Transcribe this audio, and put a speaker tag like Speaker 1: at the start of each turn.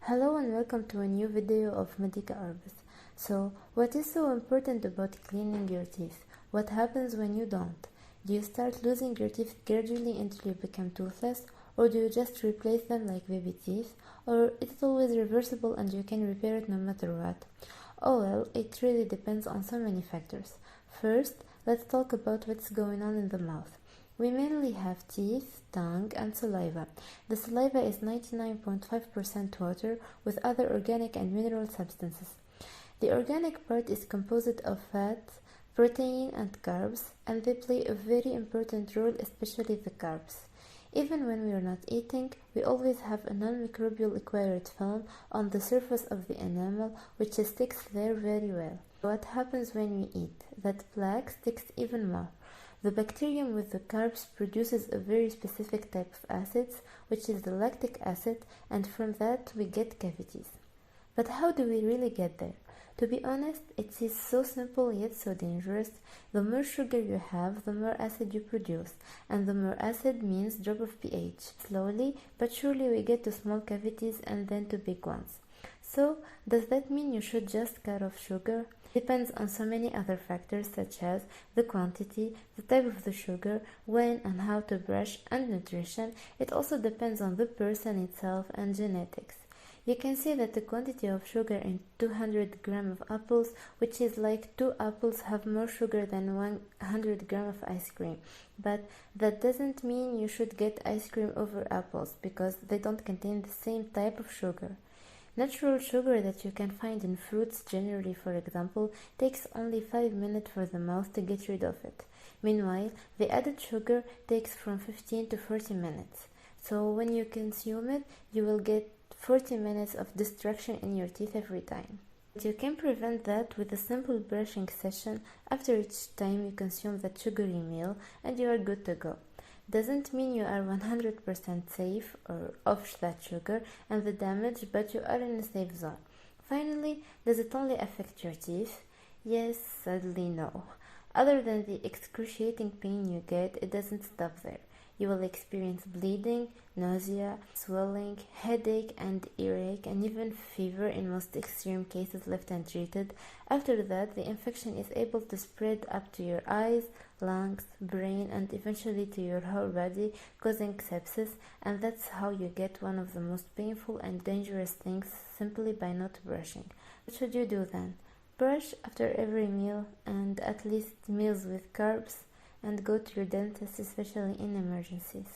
Speaker 1: Hello and welcome to a new video of Medica Orbis. So, what is so important about cleaning your teeth? What happens when you don't? Do you start losing your teeth gradually until you become toothless? Or do you just replace them like baby teeth? Or is it always reversible and you can repair it no matter what? Oh well, it really depends on so many factors. First, let's talk about what's going on in the mouth. We mainly have teeth, tongue, and saliva. The saliva is 99.5% water with other organic and mineral substances. The organic part is composed of fat, protein, and carbs, and they play a very important role, especially the carbs. Even when we are not eating, we always have a non-microbial acquired film on the surface of the enamel, which sticks there very well. What happens when we eat? That plaque sticks even more. The bacterium with the carbs produces a very specific type of acids, which is the lactic acid, and from that we get cavities. But how do we really get there? To be honest, it is so simple yet so dangerous. The more sugar you have, the more acid you produce, and the more acid means drop of pH. Slowly but surely we get to small cavities and then to big ones. So, does that mean you should just cut off sugar? Depends on so many other factors such as the quantity, the type of the sugar, when and how to brush, and nutrition. It also depends on the person itself and genetics. You can see that the quantity of sugar in 200 grams of apples, which is like 2 apples, have more sugar than 100 grams of ice cream. But that doesn't mean you should get ice cream over apples because they don't contain the same type of sugar. Natural sugar that you can find in fruits generally, for example, takes only 5 minutes for the mouth to get rid of it. Meanwhile, the added sugar takes from 15 to 40 minutes. So when you consume it, you will get 40 minutes of destruction in your teeth every time. But you can prevent that with a simple brushing session after each time you consume that sugary meal, and you are good to go. Doesn't mean you are 100% safe or off that sugar and the damage, but you are in a safe zone. Finally, does it only affect your teeth? Yes, sadly no. Other than the excruciating pain you get, it doesn't stop there. You will experience bleeding, nausea, swelling, headache and earache, and even fever in most extreme cases left untreated. After that, the infection is able to spread up to your eyes, lungs, brain, and eventually to your whole body, causing sepsis, and that's how you get one of the most painful and dangerous things simply by not brushing. What should you do then? Brush after every meal, and at least meals with carbs, and go to your dentist, especially in emergencies.